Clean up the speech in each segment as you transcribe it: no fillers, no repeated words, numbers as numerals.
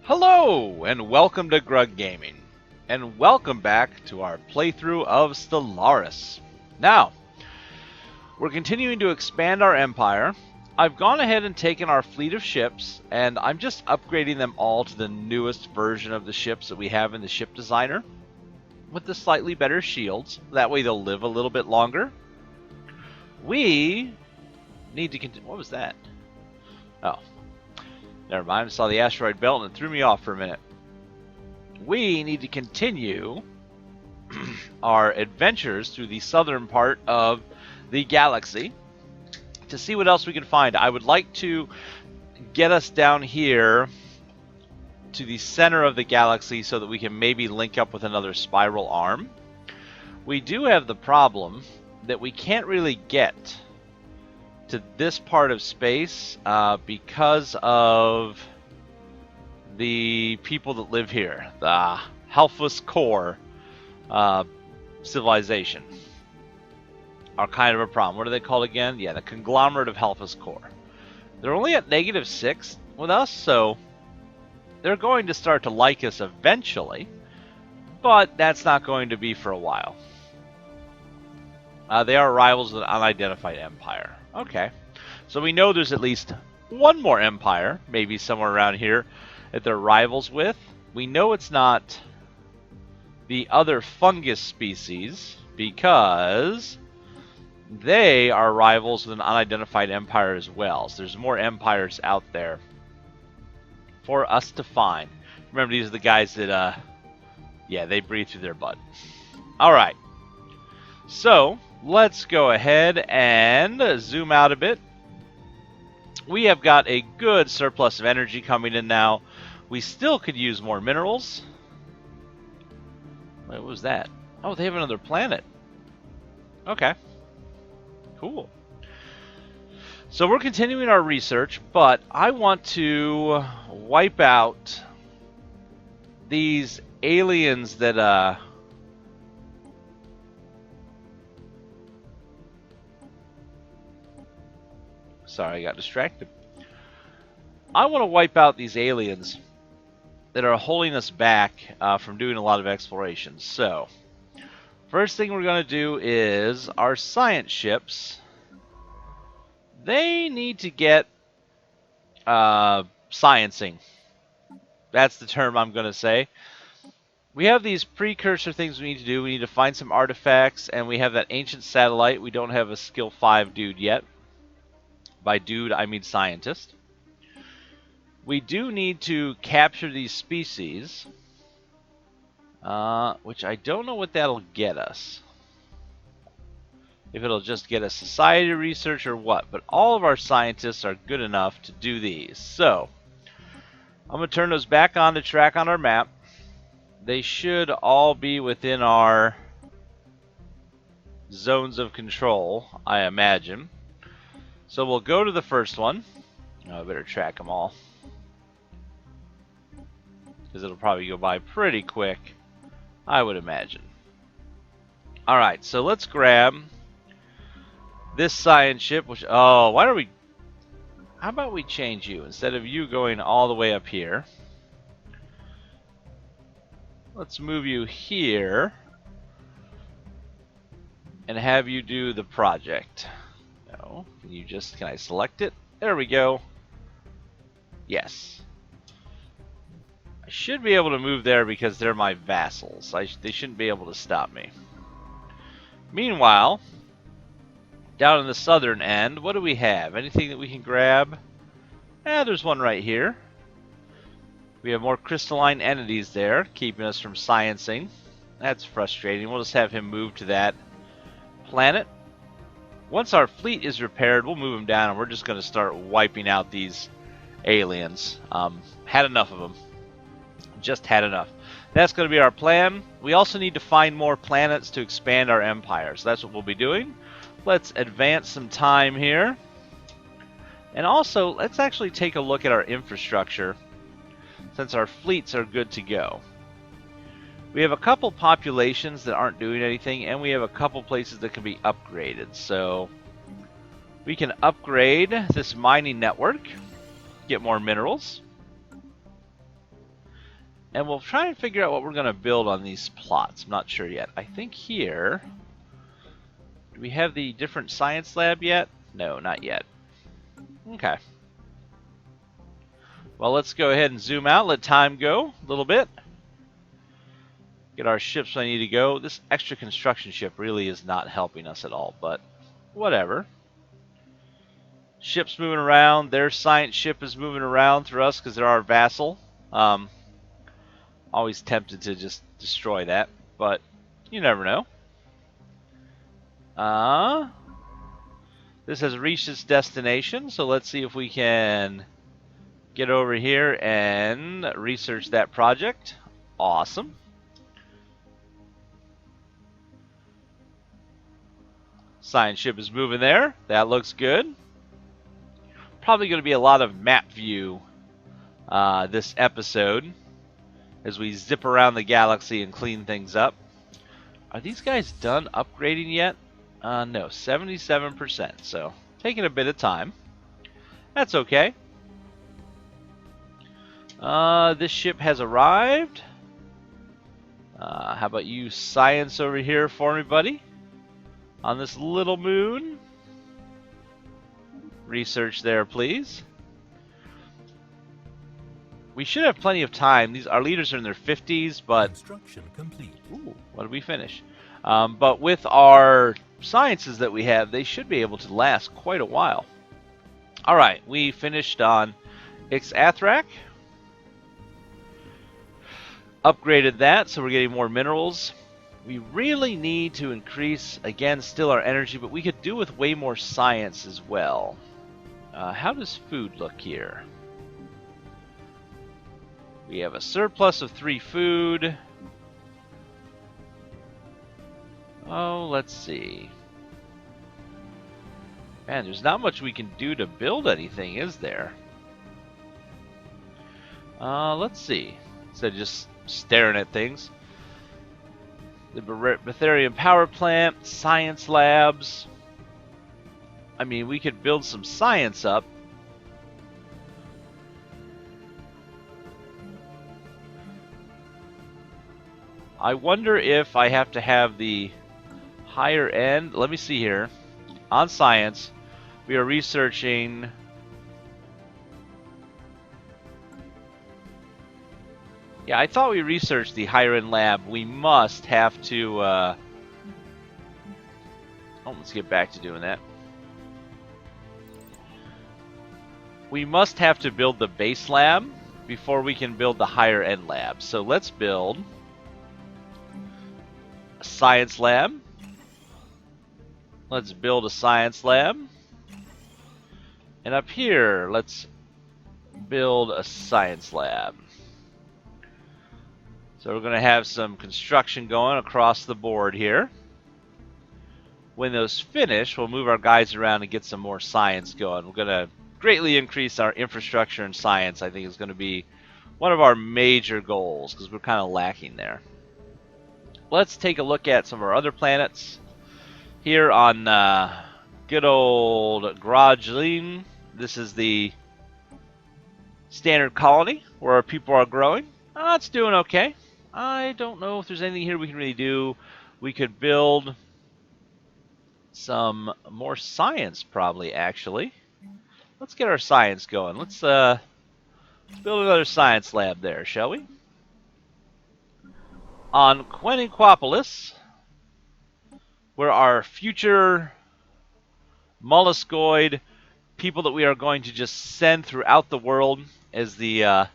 Hello, and welcome to Grug Gaming, and welcome back to our playthrough of Stellaris. Now, we're continuing to expand our empire. I've gone ahead and taken our fleet of ships, and I'm just upgrading them all to the newest version of the ships that we have in the ship designer, with the slightly better shields. That way they'll live a little bit longer. We need to continue. What was that? Oh. Never mind, I saw the asteroid belt and it threw me off for a minute. We need to continue our adventures through the southern part of the galaxy to see what else we can find. I would like to get us down here to the center of the galaxy so that we can maybe link up with another spiral arm. We do have the problem that we can't really get to this part of space because of the people that live here, the Helphus Core civilization are kind of a problem. What are they called again? Yeah, the conglomerate of Helphus Core. They're only at -6 with us, so they're going to start to like us eventually, but that's not going to be for a while. They are rivals of the unidentified empire. Okay, so we know there's at least one more empire, maybe somewhere around here, that they're rivals with. We know it's not the other fungus species because they are rivals with an unidentified empire as well. So there's more empires out there for us to find. Remember, these are the guys that, yeah, they breathe through their butt. All right, so let's go ahead and zoom out a bit. We have got a good surplus of energy coming in now. We still could use more minerals. What was that? Oh, they have another planet. Okay. Cool. So we're continuing our research, but I want to wipe out these aliens that, sorry, I got distracted. I want to wipe out these aliens that are holding us back from doing a lot of exploration. So, first thing we're going to do is our science ships. They need to get sciencing. That's the term I'm going to say. We have these precursor things we need to do. We need to find some artifacts, and we have that ancient satellite. We don't have a skill 5 dude yet. By dude, I mean scientist. We do need to capture these species, which I don't know what that'll get us. If it'll just get us society research or what, but all of our scientists are good enough to do these. So, I'm going to turn those back on to track on our map. They should all be within our zones of control, I imagine. So we'll go to the first one. Oh, I better track them all, because it'll probably go by pretty quick, I would imagine. Alright, so let's grab this science ship, which, oh, why don't we, how about we change you? Instead of you going all the way up here, let's move you here and have you do the project. No, can I select it? There we go. Yes. I should be able to move there because they're my vassals. They shouldn't be able to stop me. Meanwhile, down in the southern end, what do we have? Anything that we can grab? There's one right here. We have more crystalline entities there, keeping us from sciencing. That's frustrating. We'll just have him move to that planet. Once our fleet is repaired, we'll move them down, and we're just going to start wiping out these aliens. Had enough of them. Just had enough. That's going to be our plan. We also need to find more planets to expand our empire, so that's what we'll be doing. Let's advance some time here. And also, let's actually take a look at our infrastructure, since our fleets are good to go. We have a couple populations that aren't doing anything, and we have a couple places that can be upgraded. So we can upgrade this mining network, get more minerals. And we'll try and figure out what we're going to build on these plots. I'm not sure yet. I think here... Do we have the different science lab yet? No, not yet. Okay. Well, let's go ahead and zoom out. Let time go a little bit. Get our ships where I need to go. This extra construction ship really is not helping us at all, but whatever. Ships moving around. Their science ship is moving around through us because they're our vassal. Always tempted to just destroy that, but you never know. This has reached its destination, so let's see if we can get over here and research that project. Awesome. Science ship is moving there. That looks good. Probably going to be a lot of map view this episode as we zip around the galaxy and clean things up. Are these guys done upgrading yet? No, 77%, so taking a bit of time. That's okay. This ship has arrived. How about you science over here for me, buddy? On this little moon. Research there, please. We should have plenty of time. Our leaders are in their 50s, but... Construction complete. Ooh, what did we finish? But with our sciences that we have, they should be able to last quite a while. Alright, we finished on Ixathrak. Upgraded that, so we're getting more minerals. We really need to increase, again, still our energy, but we could do with way more science as well. How does food look here? We have a surplus of 3 food. Oh, let's see. Man, there's not much we can do to build anything, is there? Let's see. Instead of just staring at things. The Betharian power plant, science labs. I mean, we could build some science up. I wonder if I have to have the higher end. Let me see here. On science, we are researching. Yeah, I thought we researched the higher end lab. We must have to. Oh, let's get back to doing that. We must have to build the base lab before we can build the higher end lab. So let's build a science lab. Let's build a science lab. And up here, let's build a science lab. So we're going to have some construction going across the board here. When those finish, we'll move our guys around and get some more science going. We're going to greatly increase our infrastructure and science. I think is going to be one of our major goals because we're kind of lacking there. Let's take a look at some of our other planets. Here on good old Grajlin, this is the standard colony where our people are growing. It's doing okay. I don't know if there's anything here we can really do. We could build some more science, probably, actually. Let's get our science going. Let's build another science lab there, shall we? On Queniquopolis, where our future molluscoid people that we are going to just send throughout the world as the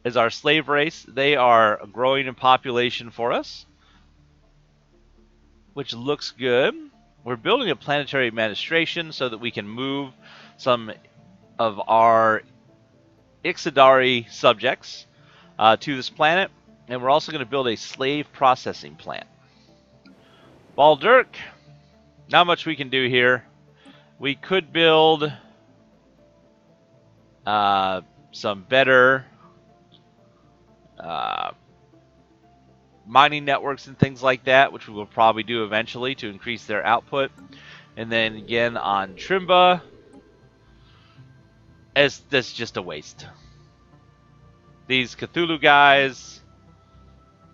as our slave race. They are growing in population for us, which looks good. We're building a planetary administration so that we can move some of our Ixadari subjects to this planet, and we're also going to build a slave processing plant. Baldirk, not much we can do here. We could build some better mining networks and things like that, which we will probably do eventually to increase their output. And then again on Trimba, that's just a waste. These Cthulhu guys,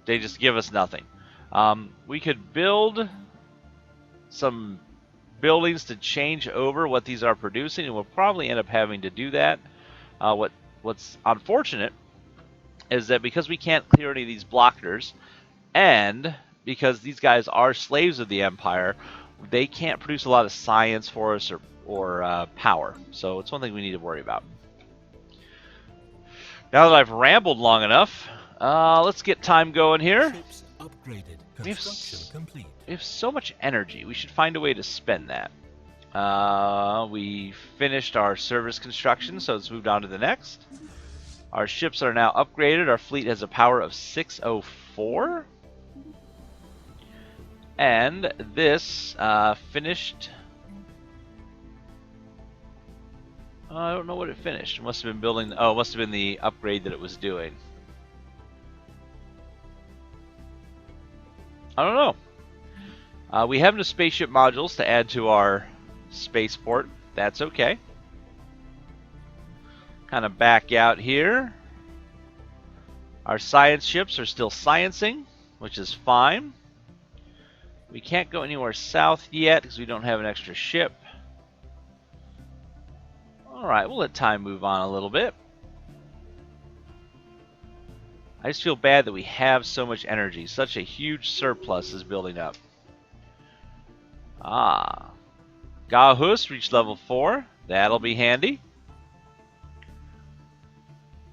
they just give us nothing. We could build some buildings to change over what these are producing, and we'll probably end up having to do that. What's unfortunate is that because we can't clear any of these blockers, and because these guys are slaves of the Empire, they can't produce a lot of science for us or power. So it's one thing we need to worry about. Now that I've rambled long enough, let's get time going here. Ships upgraded. Construction complete. We have so much energy. We should find a way to spend that. We finished our service construction, so let's move on to the next. Our ships are now upgraded. Our fleet has a power of 604. And this finished... I don't know what it finished. It must have been building... Oh, it must have been the upgrade that it was doing. I don't know. We have no spaceship modules to add to our spaceport. That's okay. Kind of back out here. Our science ships are still sciencing, which is fine. We can't go anywhere south yet because we don't have an extra ship. Alright, we'll let time move on a little bit. I just feel bad that we have so much energy. Such a huge surplus is building up. Ah. Gahus reached level 4. That'll be handy.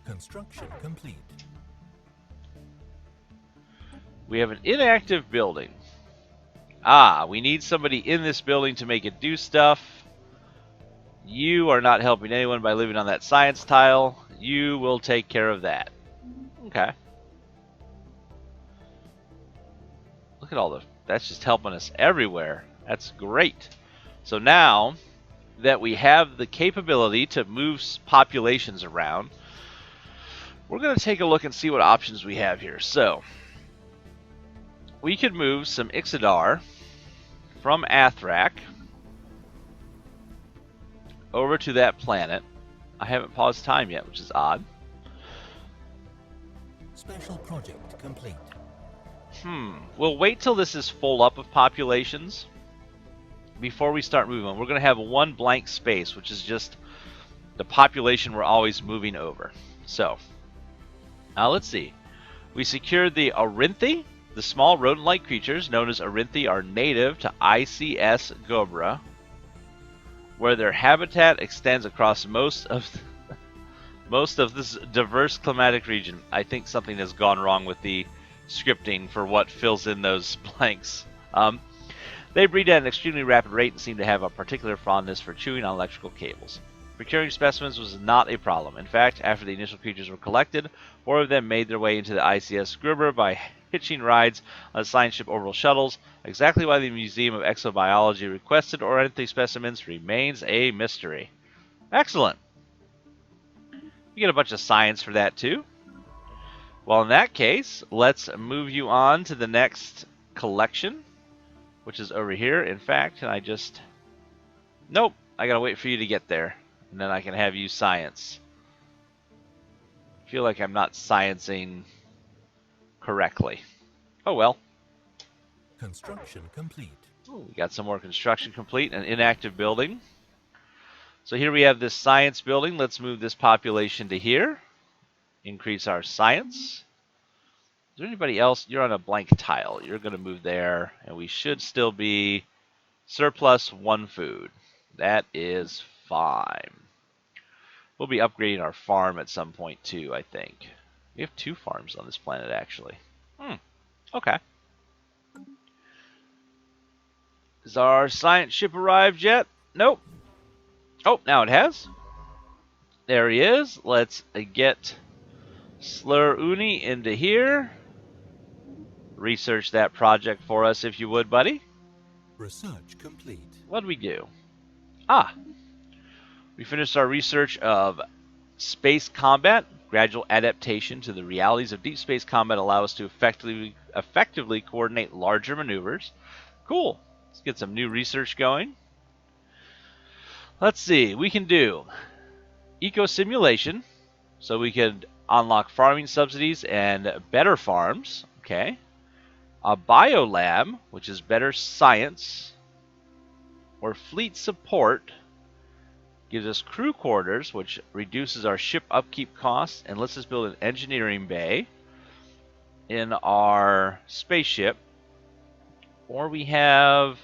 Construction complete. We have an inactive building. Ah, we need somebody in this building to make it do stuff. You are not helping anyone by living on that science tile. You will take care of that. Okay. Look at all the... That's just helping us everywhere. That's great. So now that we have the capability to move populations around, we're going to take a look and see what options we have here. So, we could move some Ixodar from Athrak over to that planet. I haven't paused time yet, which is odd. Special project complete. We'll wait till this is full up of populations before we start moving. We're going to have one blank space, which is just the population we're always moving over. So, let's see. We secured the Orinthi. The small rodent-like creatures known as Orinthi are native to ICS Gobra, where their habitat extends across most of this diverse climatic region. I think something has gone wrong with the scripting for what fills in those blanks. They breed at an extremely rapid rate and seem to have a particular fondness for chewing on electrical cables. Procuring specimens was not a problem. In fact, after the initial creatures were collected, 4 of them made their way into the ICS Gruber by hitching rides on science ship orbital shuttles. Exactly why the Museum of Exobiology requested Orinthi specimens remains a mystery. Excellent. You get a bunch of science for that too. Well, in that case, let's move you on to the next collection, which is over here. In fact, can I just... Nope, I gotta wait for you to get there, and then I can have you science. I feel like I'm not sciencing correctly. Oh well. Construction complete. Ooh, we got some more construction complete, an inactive building. So here we have this science building. Let's move this population to here. Increase our science. Is there anybody else? You're on a blank tile. You're going to move there, and we should still be surplus 1 food. That is fine. We'll be upgrading our farm at some point too, I think. We have 2 farms on this planet, actually. Okay. Has our science ship arrived yet? Nope. Oh, now it has. There he is. Let's get Slur Uni into here. Research that project for us, if you would, buddy. Research complete. What did we do? Ah. We finished our research of space combat. Gradual adaptation to the realities of deep space combat allow us to effectively coordinate larger maneuvers. Cool. Let's get some new research going. Let's see. We can do eco simulation, so we could Unlock farming subsidies and better farms. Okay. A biolab, which is better science. Or fleet support. Gives us crew quarters, which reduces our ship upkeep costs and lets us build an engineering bay in our spaceship. Or we have,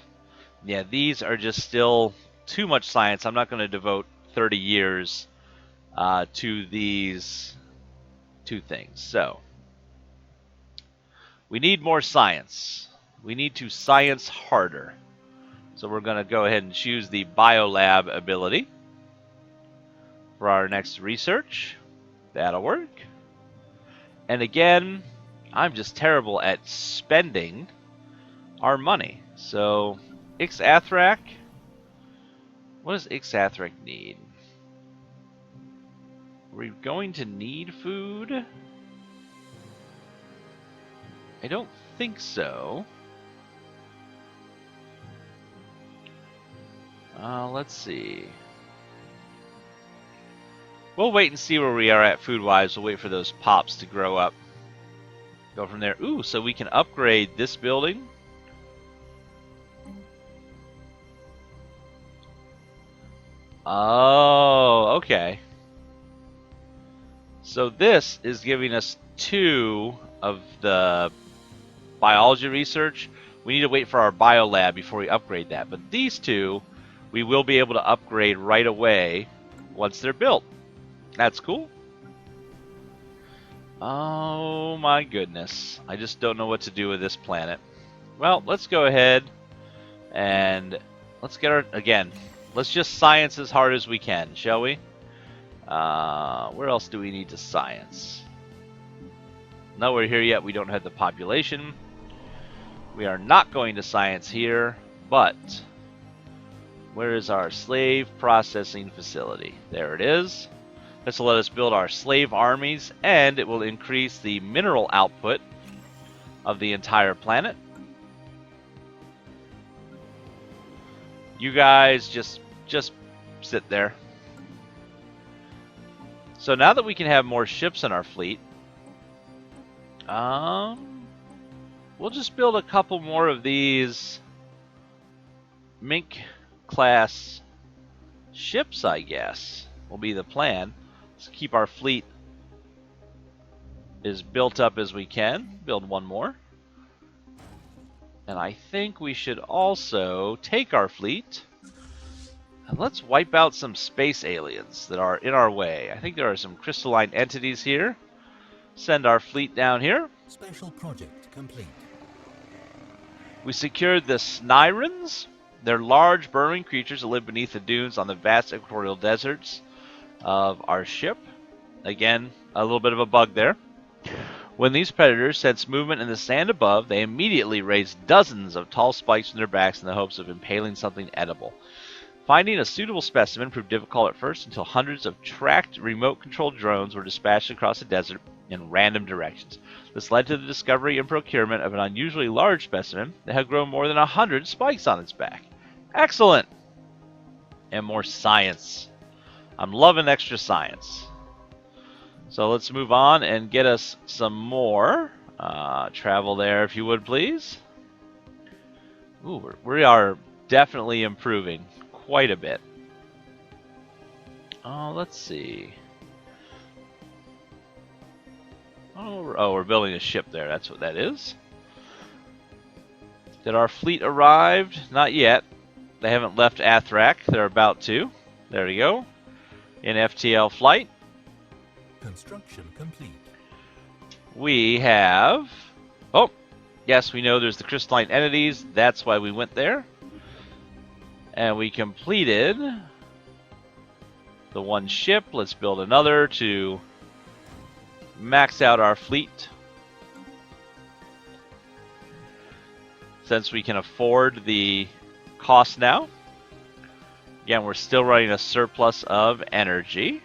yeah, these are just still too much science. I'm not going to devote 30 years to these two things. So, we need more science. We need to science harder. So we're going to go ahead and choose the biolab ability for our next research. That'll work. And again, I'm just terrible at spending our money. So, Ixathrak. What does Ixathrak need? Are we going to need food? I don't think so. Let's see. We'll wait and see where we are at food-wise. We'll wait for those pops to grow up. Go from there. Ooh, so we can upgrade this building. Oh, okay. So this is giving us 2 of the biology research. We need to wait for our biolab before we upgrade that. But these 2, we will be able to upgrade right away once they're built. That's cool. Oh my goodness. I just don't know what to do with this planet. Well, let's go ahead and let's get our, again, let's just science as hard as we can, shall we? Where else do we need to science? Nowhere here yet. We don't have the population. We are not going to science here, but where is our slave processing facility? There it is. This will let us build our slave armies, and it will increase the mineral output of the entire planet. You guys just sit there. So now that we can have more ships in our fleet, we'll just build a couple more of these Mink class ships, I guess, will be the plan. Let's keep our fleet as built up as we can. Build one more. And I think we should also take our fleet and let's wipe out some space aliens that are in our way. I think there are some crystalline entities here. Send our fleet down here. Special project complete. We secured the Snyrans. They're large, burrowing creatures that live beneath the dunes on the vast equatorial deserts of our ship. Again, a little bit of a bug there. When these predators sense movement in the sand above, they immediately raise dozens of tall spikes from their backs in the hopes of impaling something edible. Finding a suitable specimen proved difficult at first until hundreds of tracked remote-controlled drones were dispatched across the desert in random directions. This led to the discovery and procurement of an unusually large specimen that had grown more than 100 spikes on its back. Excellent! And more science. I'm loving extra science. So let's move on and get us some more. Travel there if you would, please. Ooh, we are definitely improving quite a bit. Let's see. Oh, we're building a ship there. That's what that is. Did our fleet arrive? Not yet. They haven't left Athrak. They're about to. There we go. In FTL flight. Construction complete. We have... Oh, yes, we know there's the crystalline entities. That's why we went there. And we completed the one ship. Let's build another to max out our fleet. Since we can afford the cost now. Again, we're still running a surplus of energy.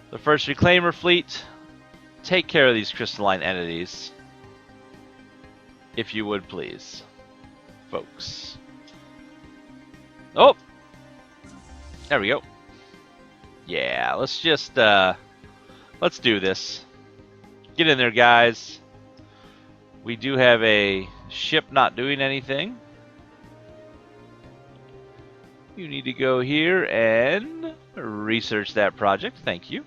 The first reclaimer fleet, take care of these crystalline entities. If you would please, folks. Oh! There we go. Yeah, let's just, let's do this. Get in there, guys. We do have a ship not doing anything. You need to go here and research that project. Thank you.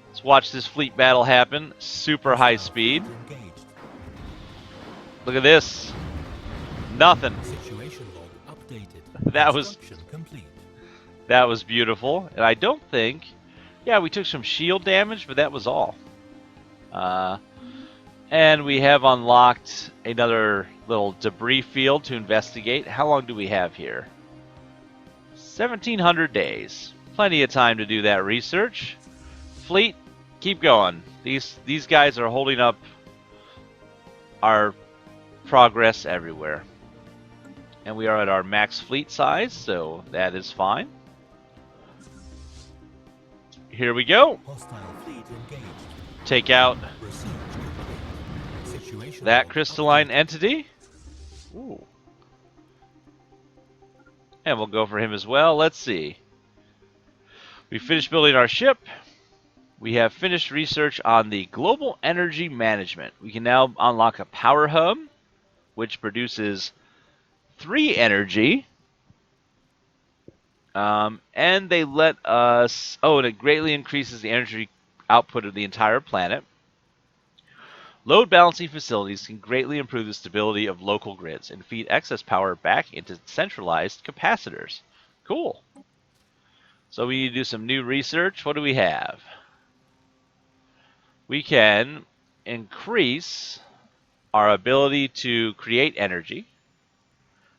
Let's watch this fleet battle happen. Super high speed. Look at this. Nothing. Situation log updated. That was Complete. that was beautiful. And I don't think, yeah, we took some shield damage, but that was all. And we have unlocked another little debris field to investigate. How long do we have here? 1,700 days. Plenty of time to do that research. Fleet, keep going. These guys are holding up our progress everywhere. And we are at our max fleet size, so that is fine. Here we go. Hostile fleet engaged. Take out Research complete. Situation that log crystalline updated. entity. Ooh. And we'll go for him as well. Let's see. We finished building our ship. We have finished research on the global energy management. We can now unlock a power hub, which produces 3 energy. And they let us... Oh, and it greatly increases the energy output of the entire planet. Load balancing facilities can greatly improve the stability of local grids and feed excess power back into centralized capacitors. Cool. So we need to do some new research. What do we have? We can increase our ability to create energy.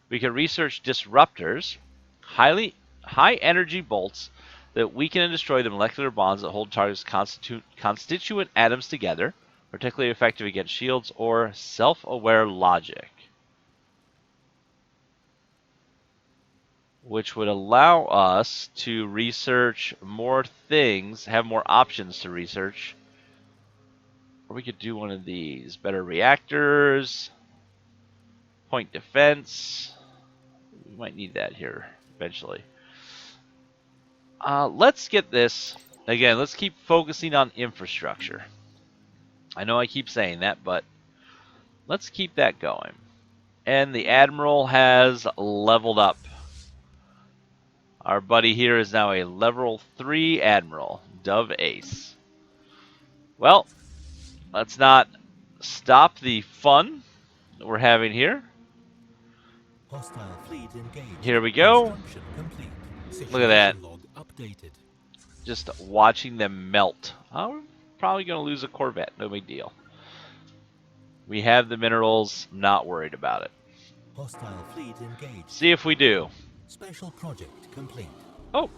We can research disruptors, high energy bolts that weaken and destroy the molecular bonds that hold targets' constituent atoms together, particularly effective against shields, or self-aware logic, which would allow us to research more things, have more options to research. Or we could do one of these. Better reactors, point defense. We might need that here eventually. Let's get this. Again, let's keep focusing on infrastructure. I know I keep saying that, but let's keep that going. And the Admiral has leveled up. Our buddy here is now a level 3 Admiral, Dove Ace. Well, let's not stop the fun that we're having here. Hostile fleet engaged. Here we go. Construction complete. Look at that. Situation log updated. Just watching them melt. Oh, we're probably going to lose a Corvette. No big deal. We have the minerals. Not worried about it. Hostile fleet engaged. See if we do. Special project complete. Oh.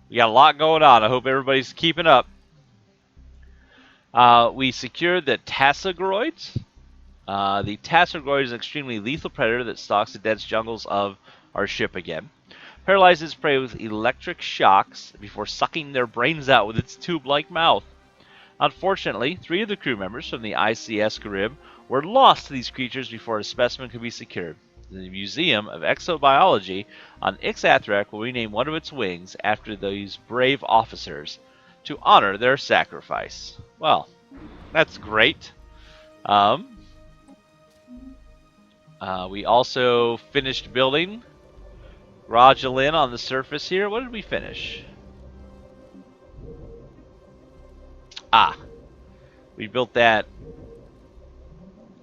We got a lot going on. I hope everybody's keeping up. We secured the Tassagroids. The Tassagroid is an extremely lethal predator that stalks the dense jungles of our ship again. Paralyzes prey with electric shocks before sucking their brains out with its tube-like mouth. Unfortunately, 3 of the crew members from the ICS Carib were lost to these creatures before a specimen could be secured. The Museum of Exobiology on Ixathrak will rename one of its wings after these brave officers to honor their sacrifice. Well, that's great. We also finished building Rajalin on the surface here. What did we finish? We built that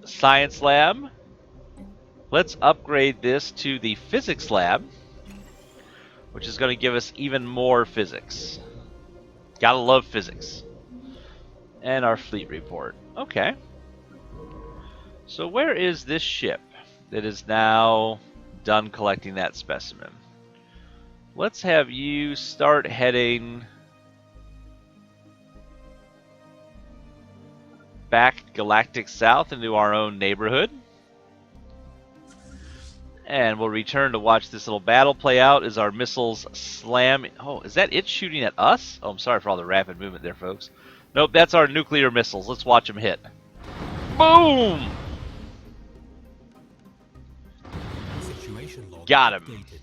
science lab. Let's upgrade this to the physics lab, which is going to give us even more physics. Gotta love physics. And our fleet report. Okay. So where is this ship that is now done collecting that specimen? Let's have you start heading back galactic south into our own neighborhood. And we'll return to watch this little battle play out as our missiles slam. Oh, is that it shooting at us? Oh, I'm sorry for all the rapid movement there, folks. Nope, that's our nuclear missiles. Let's watch them hit. Boom! Situation log Got him. updated.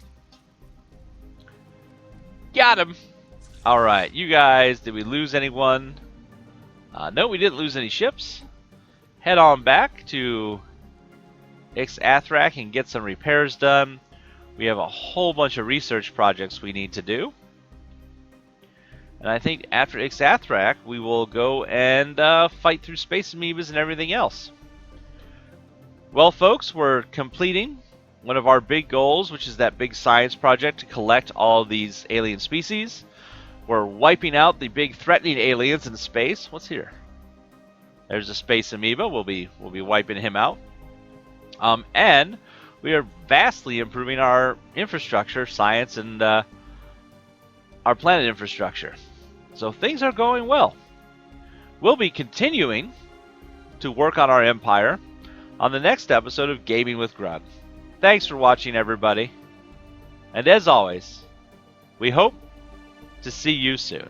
Got him! Alright, you guys, did we lose anyone? No, we didn't lose any ships. Head on back to Ixathrak and get some repairs done. We have a whole bunch of research projects we need to do. And I think after Ixathrak, we will go and fight through space amoebas and everything else. Well, folks, we're completing one of our big goals, which is that big science project to collect all these alien species. We're wiping out the big threatening aliens in space. What's here? There's a space amoeba. We'll be wiping him out. And we are vastly improving our infrastructure, science, and our planet infrastructure. So things are going well. We'll be continuing to work on our empire on the next episode of Gaming with Grug. Thanks for watching, everybody. And as always, we hope to see you soon.